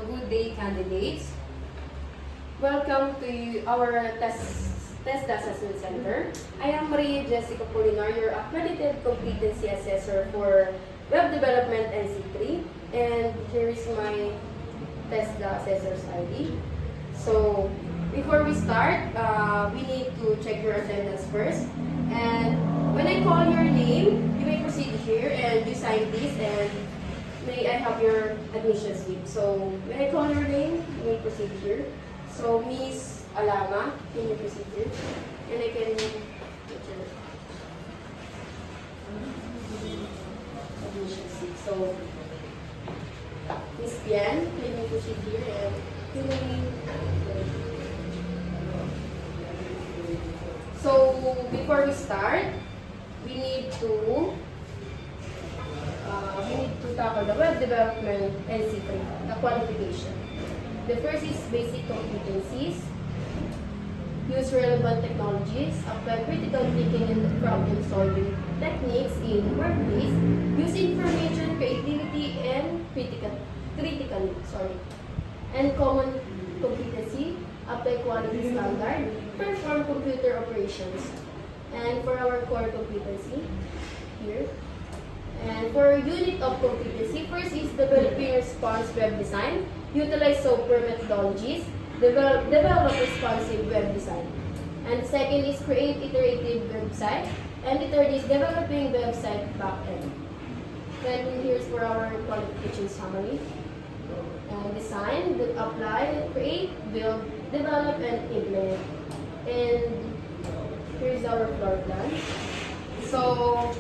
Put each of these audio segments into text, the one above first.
good day, candidates. Welcome to our test assessment center. I am Maria Jessica Polinar, your accredited competency assessor for web development and C3. And here is my test assessor's ID. So before we start, we need to check your attendance first. And when I call your name, you may proceed here and you sign this, and may I have your admission slip. So when I call your name, you may proceed here. So Miss Alama, can you proceed here? And I can get your admission slip. So Miss Pian, can you proceed here? And can we... So before we start, we need to tackle the web development NC3, the qualification. The first is basic competencies, use relevant technologies, apply critical thinking and problem-solving techniques in workplace, use information, creativity, and and common competency, apply quality standard, perform computer operations. And for our core competency, here. And for unit of competency, first is developing response web design, utilize software methodologies, develop responsive web design. And second is create iterative website. And the third is developing website backend. Then here's for our qualification summary. Design, apply, create, build, develop, and implement. And here's our floor plan. So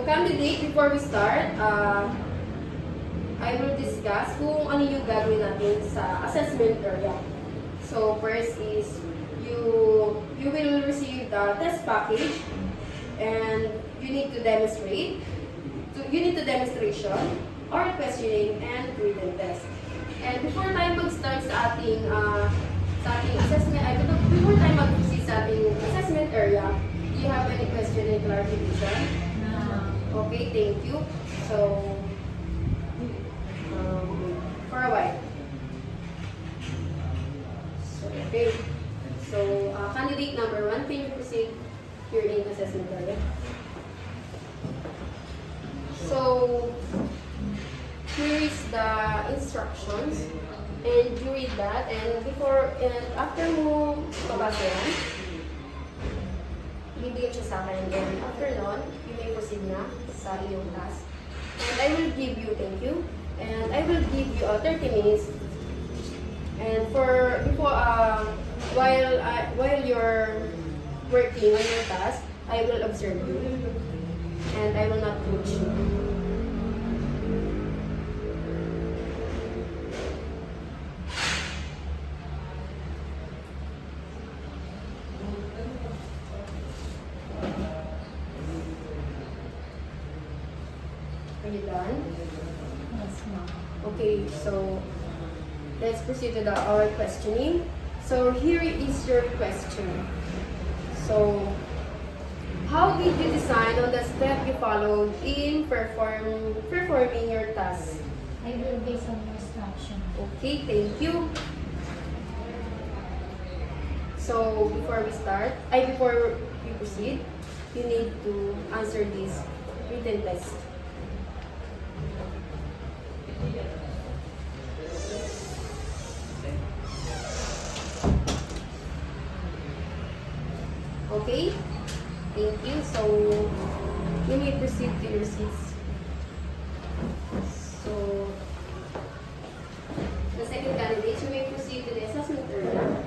candidate, before we start, I will discuss kung ano yung gagawin natin sa assessment area. So first is you will receive the test package, and you need to demonstrate. You need to demonstration, or questioning, and written test. And before tayo mag-start sa ating assessment, before tayo mag-proceed sa ating assessment area, do you have any question and clarification? No. Okay, thank you. So, for a while. So, okay. So, candidate number 1, can you proceed here in assessment area? So, here is the instructions, and you read that, and after mo pabasa yan, bibigyan siya sa akin, and after nun, you may proceed na sa iyong task. And I will give you, thank you, and I will give you 30 minutes, and while you're working on your task, I will observe you, and I will not coach you. Are you done? Yes, ma'am. Okay, so let's proceed to our questioning. So here is your question. So, how did you decide on the step you followed in performing your task? I will base on your instruction. Okay, thank you. So before we proceed, you need to answer this written test. Okay, thank you. So you may proceed to your seats. So the second candidate, you may proceed to the assessment area.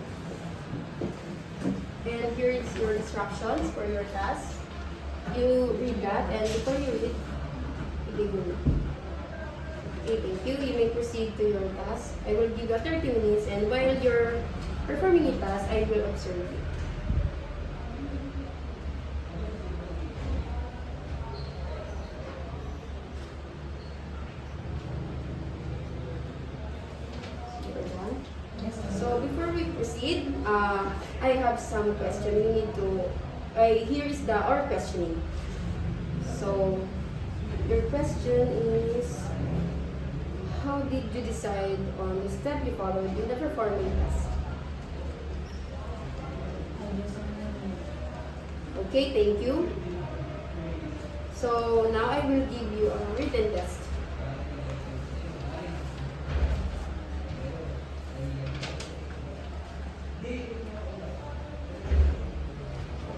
And here is your instructions for your task. You read that, and before you read, you will. Okay, thank you. You may proceed to your task. I will give you 30 minutes, and while you're performing your task, I will observe you. So before we proceed, I have some question. We need to. Here is our questioning. So your question is, how did you decide on the step you followed in the performing test? Okay, thank you. So now I will give you a written test.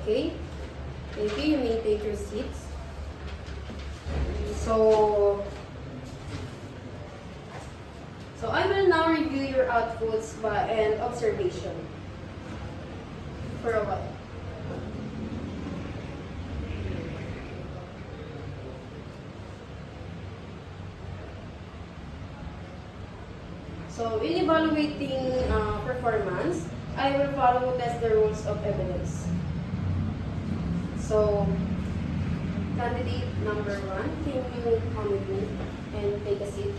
Okay, thank you. You may take your seats. So I will now review your outputs and observation for a while. So in evaluating performance, I will follow test the rules of evidence. So candidate number 1, can you come with me and take a seat?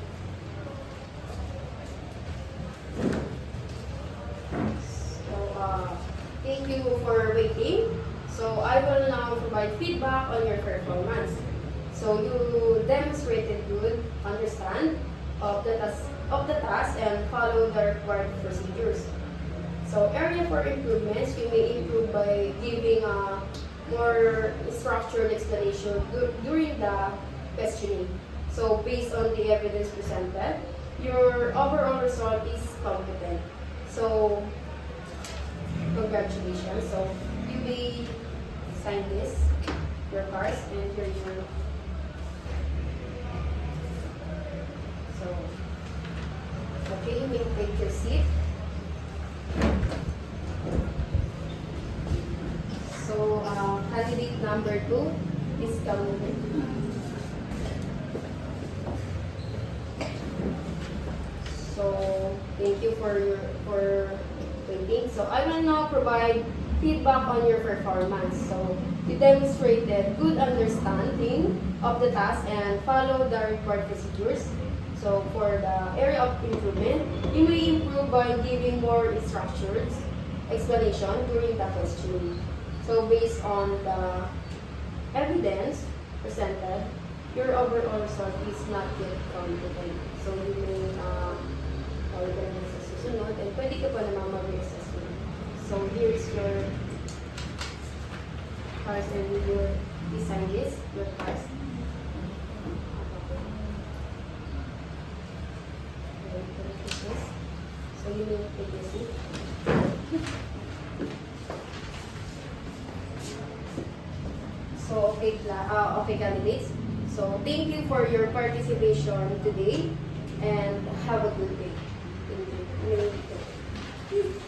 So thank you for waiting. So I will now provide feedback on your performance. So you demonstrated good understand of the task and follow the required procedures. So area for improvements, you may improve by giving a more structured explanation during the questioning. So based on the evidence presented, your overall result is competent. So congratulations. So you may sign this, your cards, and your journal. So okay, you may take your seat. So, candidate number 2 is coming. So, thank you for waiting. So, I will now provide feedback on your performance. So, you demonstrated good understanding of the task and follow the required procedures. So, for the area of improvement, you may improve by giving more structured explanation during the questioning. So based on the evidence presented, your overall result is not yet competent. So you may tawag ka naman sa susunod and pwede ka pa naman mag-assessment. So here's your cards and you will design this, your cards. So you may take this seat. So, okay candidates. So, thank you for your participation today and have a good day. Thank you.